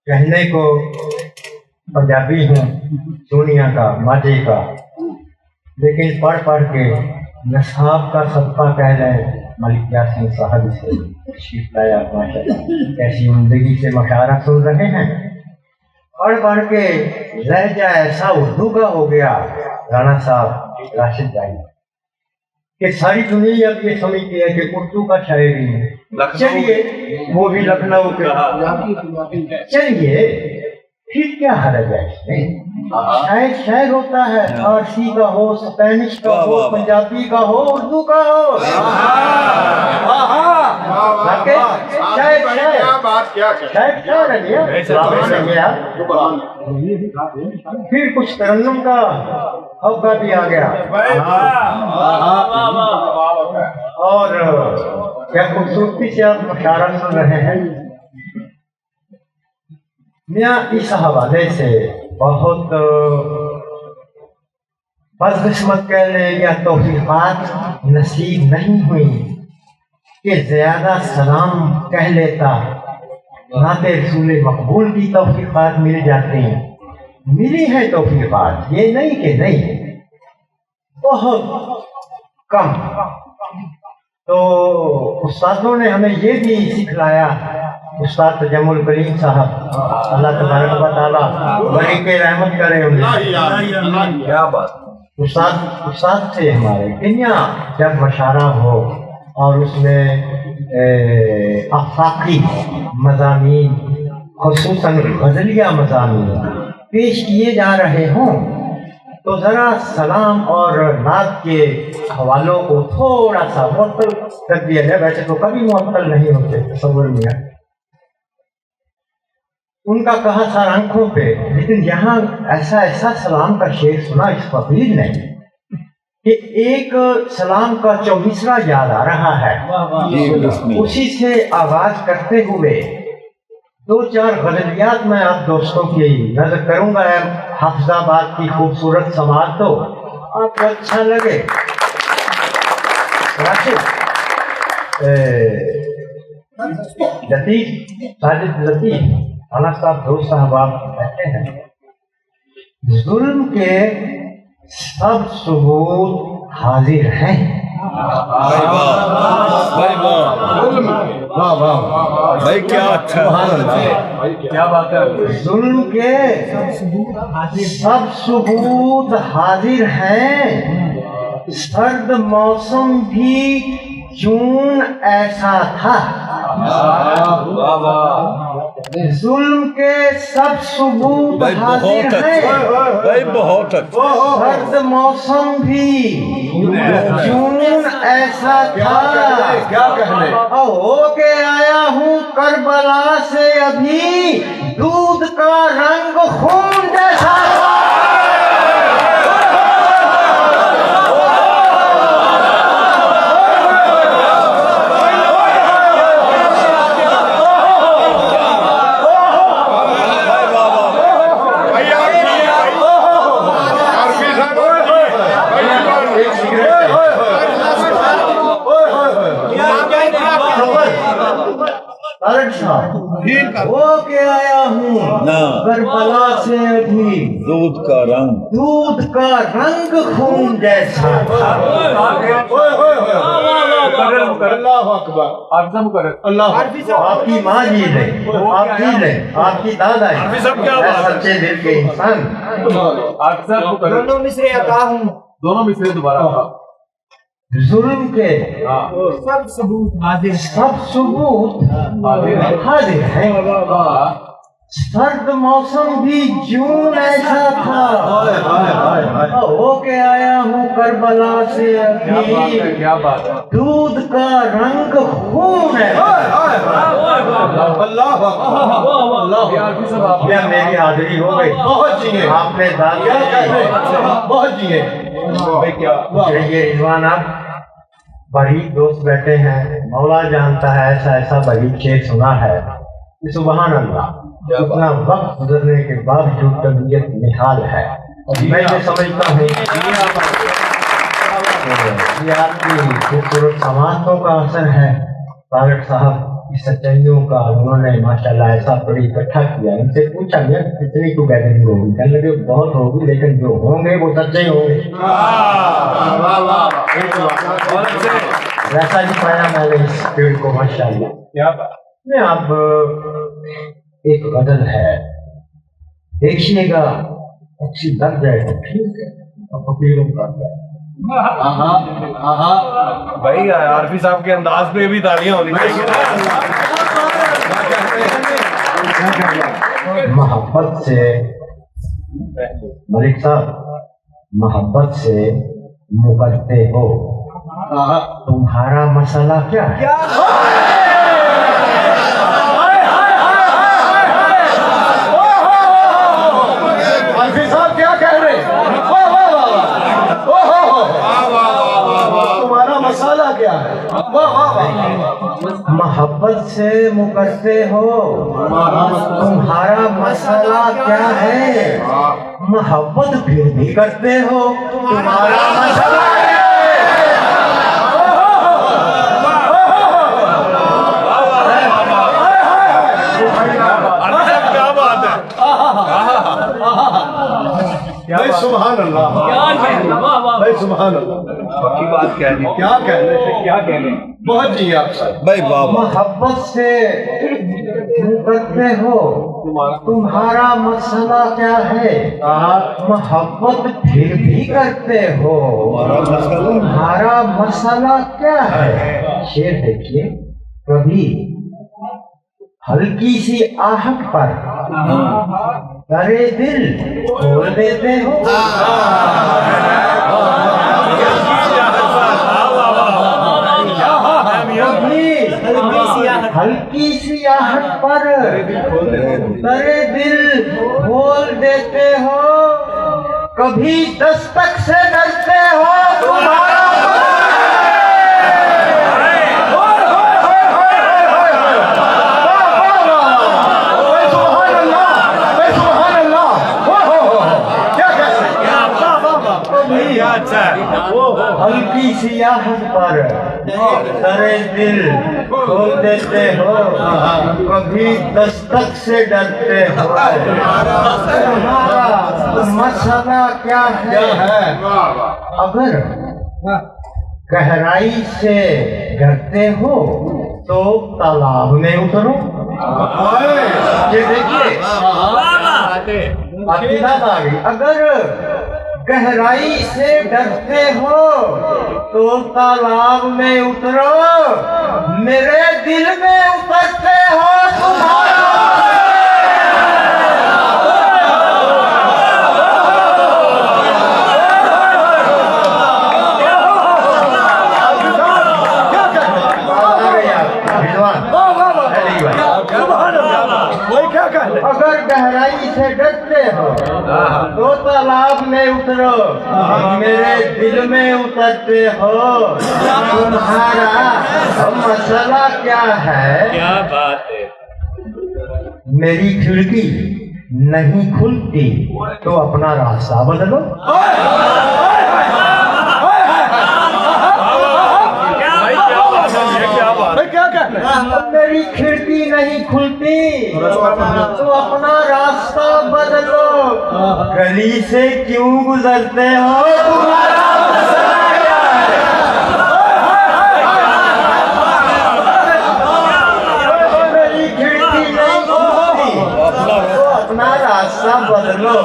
कहने को पंजाबी हूँ दुनिया का माजे का, लेकिन पढ़ पढ़ के नसाब का सबका कह रहे मलिक यासीन साहब से तशरीफ लाया। माशाअल्लाह कैसी जिंदगी से मशारा सुन रहे हैं। पढ़ पढ़ के लहजा ऐसा उर्दू का हो गया राणा साहब राशिद भाई कि सारी दुनिया अब ये समझती है कि उर्दू का शायरी है। चलिए वो भी लखनऊ के, चलिए फिर क्या हर्ज है इसमें। शायद शायर होता है, फारसी का हो, स्पेनिश का हो, पंजाबी का हो, उर्दू का हो। फिर कुछ तरन्नुम का हौका भी आ गया और क्या खूबसूरती से आप मशारा सुन रहे हैं। मैं इस हवाले से बहुत बदकिस्मत कह ले या तौफीक़ात नसीब नहीं हुई कि ज्यादा सलाम कह लेता, नाते रसूल मकबूल की तौफीक़ात मिल जाती। मिली है तौफीक़ात, ये नहीं कि नहीं, बहुत कम। तो उस्तादों ने हमें ये भी सिखलाया, उस्ताद तजम्मुल करीम साहब अल्लाह तबारक व तआला बड़ी के रहमत करे उन्हें। क्या बात। उस्ताद थे हमारे किन्या। जब मशारा हो और उसमें आफाकी मज़ामीन खुसूसन गज़लिया मज़ामीन पेश किए जा रहे हों तो ज़रा सलाम और नात के हवालों को थोड़ा सा मुअत्तल कर दिया जाए। वैसे तो कभी मुअत्तल नहीं होते तसव्वुर में उनका कहा सार आंखों पे, लेकिन यहाँ ऐसा ऐसा सलाम का शेर सुना इस फकीर ने कि एक सलाम का 24वां याद आ रहा है। उसी से आगाज करते हुए दो चार गज़लियात मैं आप दोस्तों की नजर करूंगा। हाफिजाबाद की खूबसूरत समाज तो आपको अच्छा लगे। लतीफ साजिद लतीफ आला साहब दोस्त साहब आप कहते हैं जुल्म के सब सबूत हाजिर हैं। भाई क्या अच्छा, क्या बात है। जुल्म के सब सबूत हाजिर हैं, सर्द मौसम भी जून ऐसा था। जुल्म के सब सबूत हाजिर हैं, भाई बहुत अच्छा। सर्द मौसम भी जून ऐसा था। क्या कहने हो के आया हूँ करबला से, अभी दूध का रंग खून जैसा था। वो के आया हूँ करबला से, अभी दूध का रंग खून जैसा था। अल्लाह अकबर। आपकी माँ जी ले, आप जी ले, आपकी दादा सच्चे दिल के इंसान। दोनों मिसरे अता हूँ, दोनों मिसरे दोबारा। जुल्म के सब सबूत हाजिर, सब सबूत हाजिर है। सर्द मौसम भी जून ऐसा था। हो के आया हूँ करबला से, अभी क्या बात है। दूध का रंग खून है। क्या मेरी हाजिरी हो गई। बहुत जिए आपने दादा बहुत जिए। ये रिजवान आप बरीक दोस्त बैठे हैं, मौला जानता है ऐसा ऐसा बरीक शेर सुना है। सुभान अल्लाह, इतना वक्त गुजरने के बावजूद तबीयत निहाल है। मैं ये समझता हूँ ये आपकी खूबसूरत समातों का असर है। तारक साहब सच्चाइयों का उन्होंने माशाल्लाह ऐसा बड़ी इकट्ठा किया। इनसे पूछा गया कितनी को गैदरिंग होगी, कहने लगे बहुत होगी, लेकिन जो होंगे वो सच्चे ही होंगे। वैसा ही पाया मैंने इस पेड़ को माशाल्लाह। क्या बात। में अब एक गजल है, देखिएगा अच्छी लग जाए तो ठीक है, और फकीरों का भाई आरफी साहब के अंदाज पे भी तालियां होनी चाहिए। मोहब्बत से मलिक साहब, मोहब्बत से मुकरते हो, तुम्हारा मसला क्या है? साहब क्या कह रहे हैं? तुम्हारा मसाला क्या है? मोहब्बत से मुकरते हो, तुम्हारा मसला क्या है? मोहब्बत फिर भी करते हो, तुम्हारा मसला क्या बात है। भाई सुभान अल्लाह, भाई सुभान अल्लाह। की बात कह रही। क्या कह रहे बहुत जी आप सर। भाई बाबा मोहब्बत से मुकरते हो, तुम्हारा मसला क्या है? मोहब्बत फिर भी करते हो, तुम्हारा मसला क्या है? शेर देखिए, कभी हल्की सी आहट पर करे दिल खोल देते हो, हल्की सी आहट पर करे दिल खोल देते हो, कभी दस्तक से डरते हो, तुम्हारा हल्की सी आहट पर करे दिल खोल देते हो, कभी दस्तक से डरते हो, तुम्हारा मसला क्या है? अगर गहराई से डरते हो तो तालाब में उतरो। ये देखिए अकीदा आ गई, अगर गहराई से डरते हो तो तालाब में उतरो, मेरे दिल में उतरते हो, तुम्हारा अगर गहराई से डरते हो तो तालाब में उतरो, मेरे दिल में उतरते हो, तुम्हारा मसला क्या है? क्या बात है। मेरी खिड़की नहीं खुलती तो अपना रास्ता बदलो। मेरी खिड़की नहीं खुलती तो अपना रास्ता बदलो, गली से क्यों गुजरते हो, तुम्हारा मसला क्या है? मेरी खिड़की नहीं खुलती तो अपना रास्ता बदलो,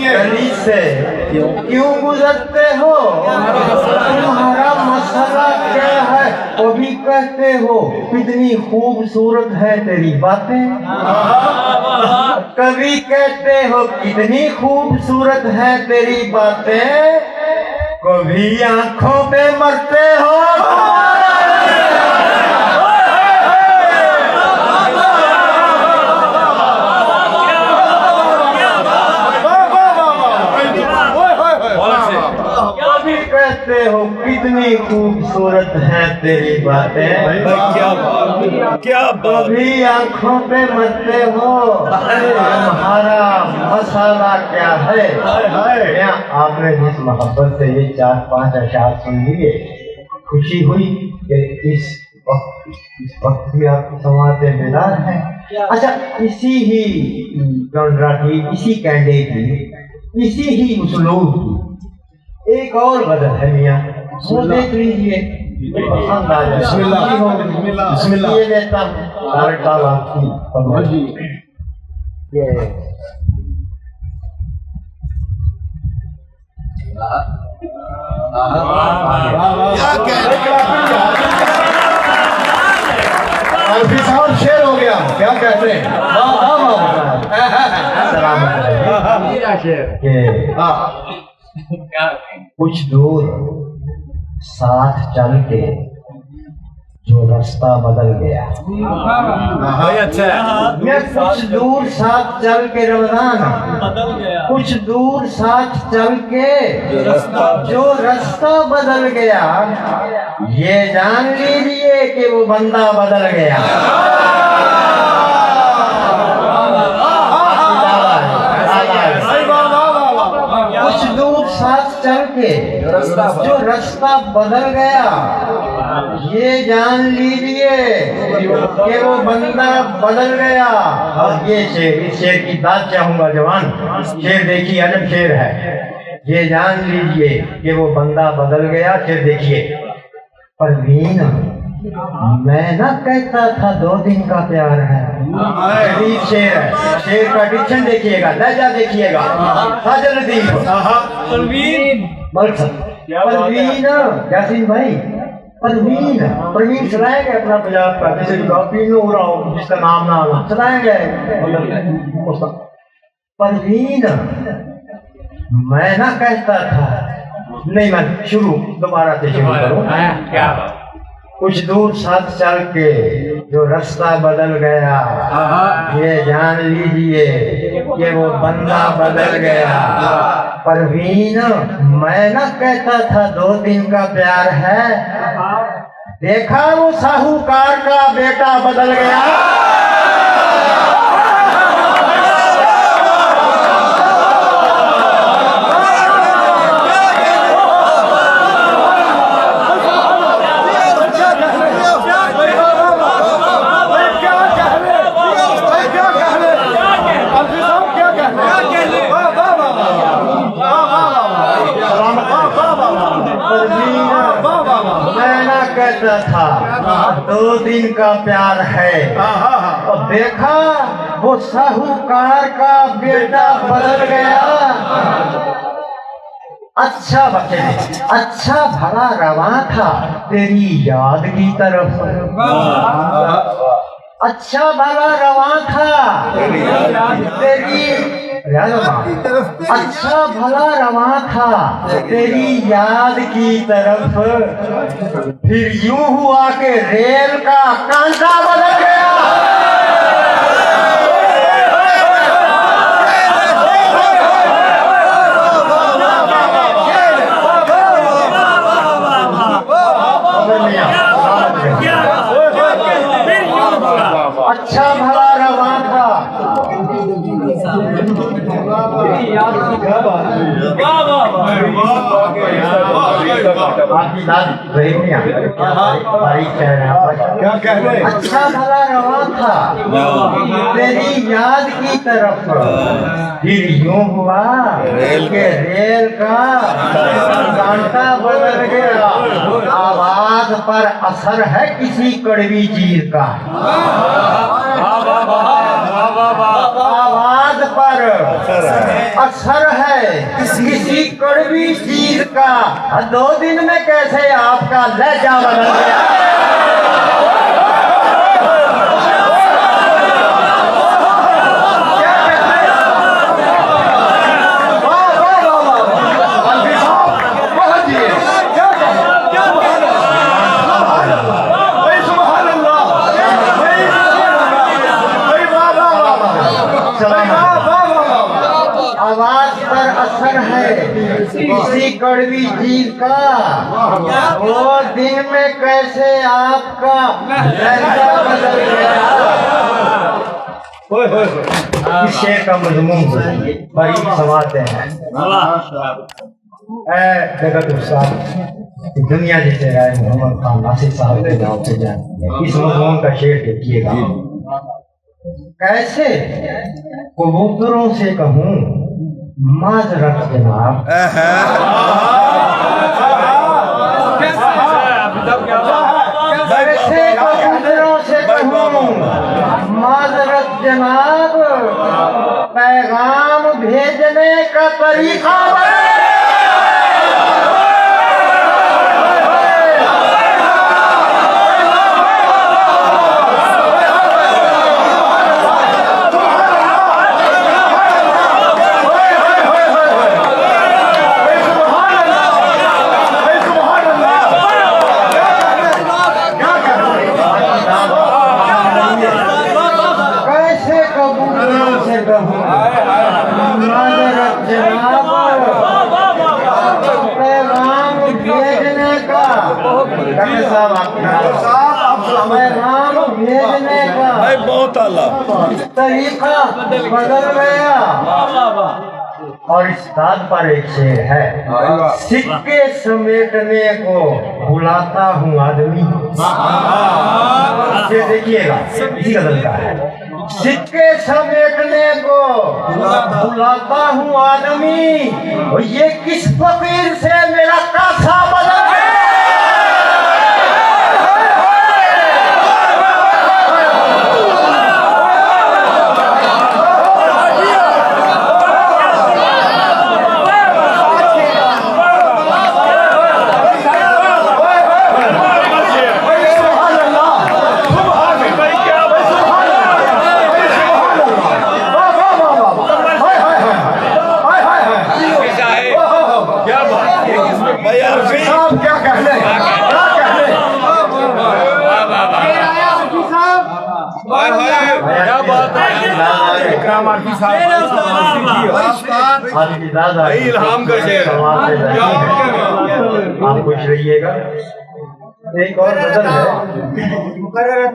गली से क्यों गुजरते हो, तुम्हारा मसला क्या है? कभी कहते हो कितनी खूबसूरत है तेरी बातें, कभी कहते हो कितनी खूबसूरत है तेरी बातें, कभी आंखों पे मरते हो, कहते हो कितनी खूबसूरत है तेरी बातें, क्या बात, क्या बात। कभी आंखों पे मरते हो, तुम्हारा मसाला क्या है? आपने जिस मोहब्बत से ये 4-5 अशार सुन लिए, खुशी हुई कि इस वक्त भी आपकी समाते बेदार है। अच्छा, इसी ही जॉनरा की, इसी कैंडे की, इसी ही उसलूब की एक और बदल है मियाँ, वो देख लीजिए, पसंद आ जाए। बिस्मिल्लाह ये लेता अरबी साहब शेर हो गया, क्या कहते हैं? कुछ दूर साथ चल के जो रास्ता बदल गया, भाई अच्छा है। मैं कुछ दूर साथ चल के रमजान बदल गया। कुछ दूर साथ चल के जो रास्ता बदल गया, ये जान लीजिए कि वो बंदा बदल गया। कुछ दूर साथ चल के जो रास्ता बदल गया, ये जान लीजिए कि वो बंदा बदल गया। और ये शेर, इस शेर की दाद चाहूंगा जवान, शेर देखिए अजब शेर है। ये जान लीजिए कि वो बंदा बदल गया। शेर देखिए, परवीन मैं ना कहता था 2 दिन का प्यार है। शरीफ शेर है, शेर का डिक्शन देखिएगा, लहजा देखिएगा। हाजिर लतीफ परवीन परवीन यासीन भाई, परवीन चलाएंगे अपना पंजाब का, जैसे कॉपी में हो रहा हो जिसका नाम ना आना चलाएंगे। परवीन मैं ना कहता था, नहीं मैं शुरू दोबारा से शुरू करूँ। क्या कुछ दूर साथ चल के जो रास्ता बदल गया, ये जान लीजिए कि वो बंदा बदल गया। परवीन मैं ना कहता था 2 दिन का प्यार है, देखा वो साहूकार का बेटा बदल गया। कहता था 2 दिन का प्यार है, और देखा वो साहूकार का बेटा बदल गया। अच्छा बच्चे, अच्छा भला रवा था तेरी याद की तरफ, अच्छा भला रवा था तेरी अच्छा भला रवा था तेरी याद की तरफ, फिर यूं हुआ कि रेल का कांटा बदल गया। अच्छा भला रवा था अच्छा भला रवा था तेरी याद की तरफ, फिर यूं हुआ कि रेल का कांटा बदल गया। आवाज पर असर है किसी कड़वी चीज का, आवाज पर असर है किसी कड़वी चीज का। 2 दिन में कैसे आपका लहजा बदल गया। आवाज पर असर है किसी कड़वी चीज का, 2 दिन में कैसे आपका लहजा बदल गया। इस शेर का मजमून बड़ी समाते हैं। जगत साहब दुनिया जिसे राय मोहम्मद खान नासिर साहब के नाम से जाए इस मजमून का शेर देखिएगा। कैसे कबूतरों से कहूँ माजरत जनाब, कैसे कबूतरों से कहूँ माजरत जनाब, पैगाम भेजने का तरीका भेजने का बहुत आला तरीका बदल गया। और इस बात पर एक शेर है, सिक्के समेटने को बुलाता हूँ आदमी। ये देखिएगा इसी गजल का है, सिक्के समेटने को बुलाता हूँ आदमी, और ये किस फकीर से मेरा कासा बदल गया। इल्हाम का शेर आप पूछ रहिएगा। एक और गजल है,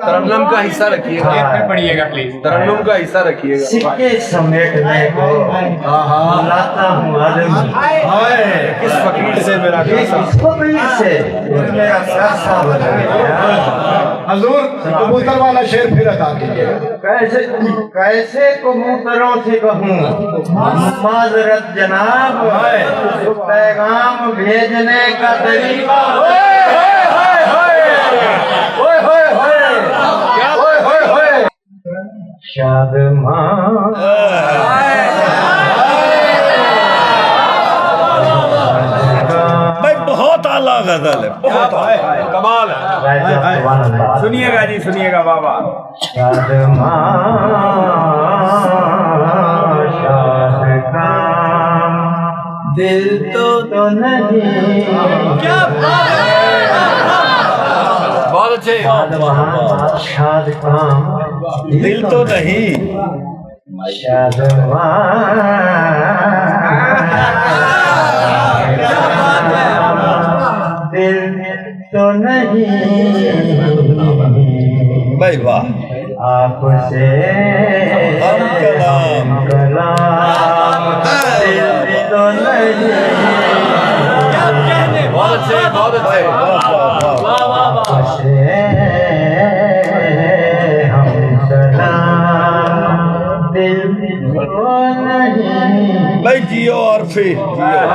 तरन्नुम का हिस्सा रखिएगा, पढ़िएगा प्लीज। तरन्नुम का हिस्सा रखिएगा। सिक्के समेटने को बुलाता हूँ आदमी, किस फकीर से मेरा किस फकीर से मेरा कासा बदल गया। हजूर कबूतर वाला शेर फिर अदा कीजिएगा। कैसे कैसे कबूतरों से कहूँ माजरत जनाब, पैगाम भेजने का तरीका शादमान भाई बहुत आला गजल है, बहुत कमाल है। सुनिएगा जी, सुनिएगा बाबा। दिल तो नहीं, क्या बहुत अच्छे। शाद काम दिल तो नहीं, दिल तो नहीं भाई वाह, आपसे हम कलाम दिल तो नहीं, बहुत अच्छे, बहुत अच्छे। आपसे हम कलाम दिल तो नहीं, भाई जियो और फिर जियो।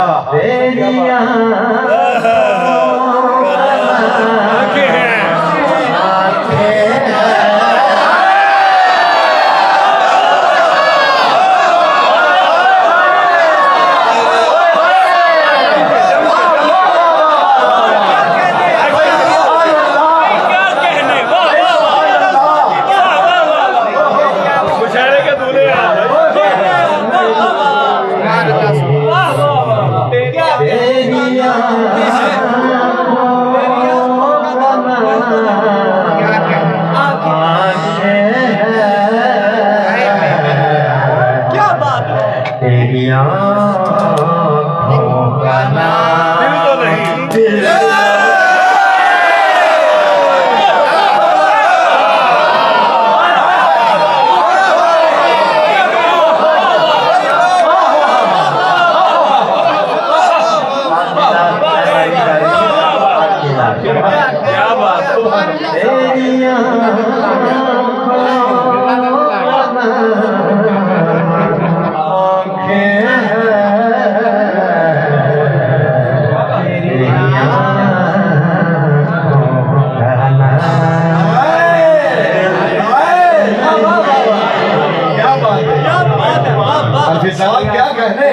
साहब क्या कहने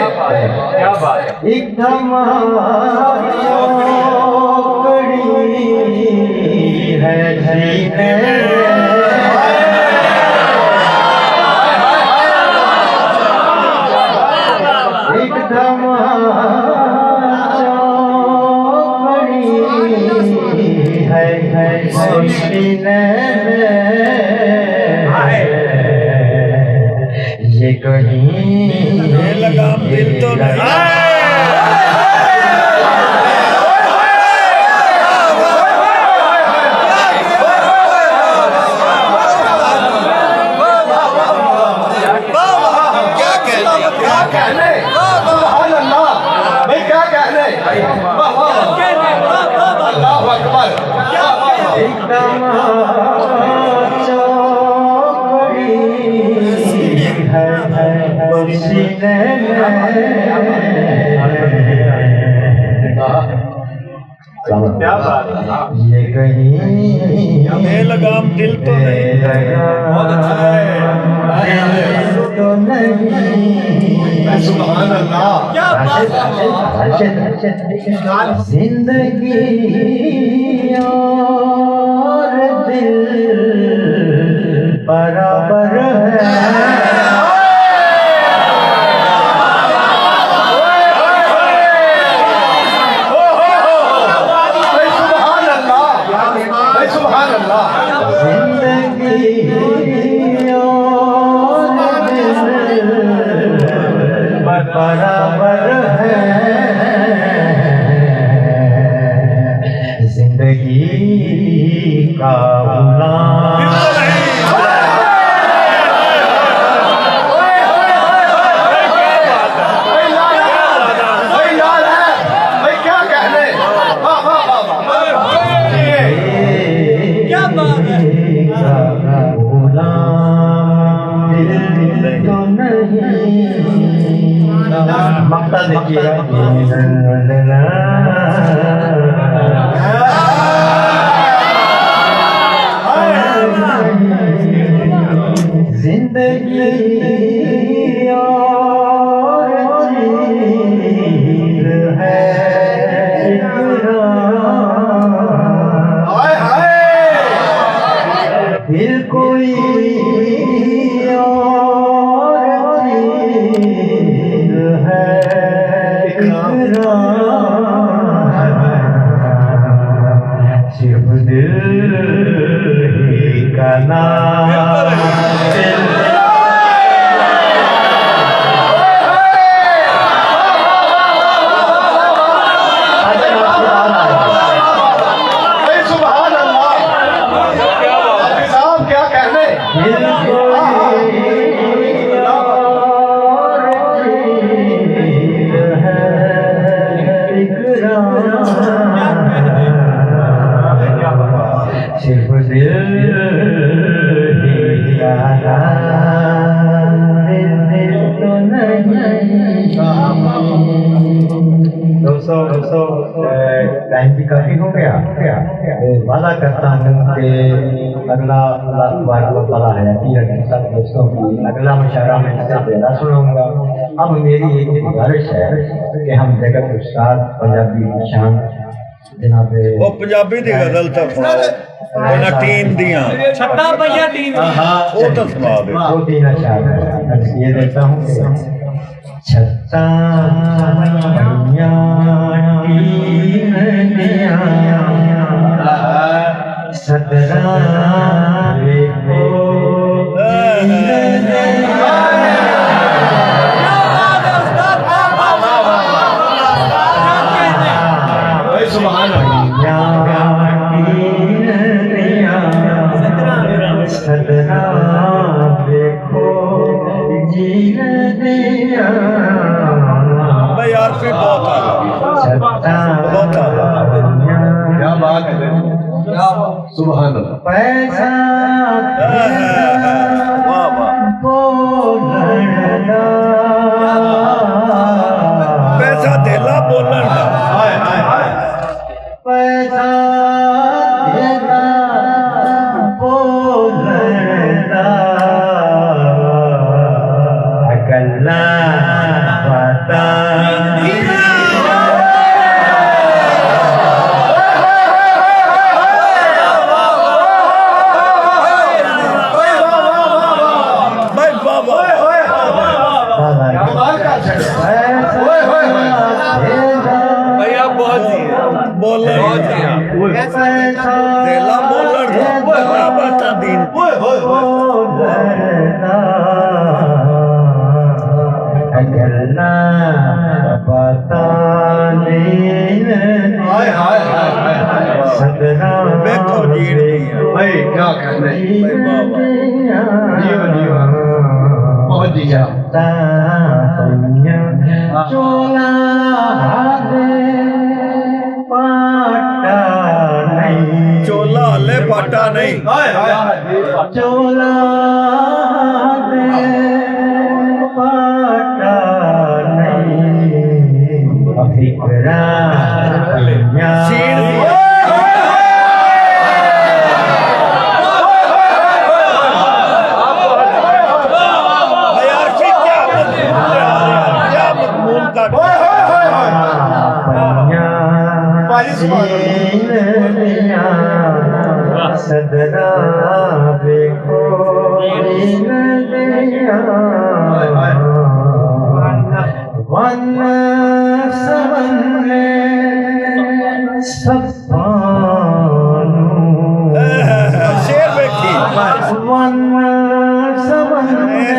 क्या बात है एकदम है जीने एकदम है जीने ये कहीं लगाम दिल तो नहीं एकदम क्या बात ये कहीं ये लगाम दिल तो नहीं बहुत अच्छा है तो नहीं सुभान अल्लाह जिंदगी और दिल बराबर है बराबर है जिंदगी का गुलाम क्या कहने क्या बात है गुलाम दिल तो नहीं मक्ता देखिएगा जिंदगी और चीज़ है दिल कोई और चीज़ है सिर्फ दिल ही का नाम सुभान अल्लाह साहब क्या कहने दिल सिर्फ दिल ही आना दिल तो नहीं दोस्तों टाइम भी काफी हो गया वादा करता हूँ कि अगला वाला है सब दोस्तों की अगला मुशायरा में ज्यादा सुनाऊंगा। अब मेरी एक गुजारिश है कि हम जगत उस्ताद पंजाबी शान जनाब वो पंजाबी दी गजल तो सुनाओ टीम दियां छत्ता भैया टीम वो तो सुना दे दो तीन अशार ये देता हूँ कि छत्ता भैया टीम दिया सतरा सदरा देखो जीन दिया भाई यार फिर बहुत आ बहुत क्या बात है सुभान अल्लाह पैसा वाह वाह बोलना पैसा देला बोलन दा हाय हाय हाय पैसा देना बोलना अगला तेला बोलर बता दिन देखो जीर दिया भाई क्या कहने बहुत दिया चोला चोला ले पाटा नहीं चोला पाटा नहीं अभिकरा चीर दिया यार क्या मजमून का सदरा देखो वन समन्वय शेर देखी वन समन्वय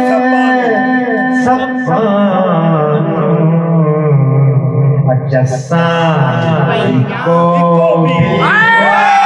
जस्सा को भी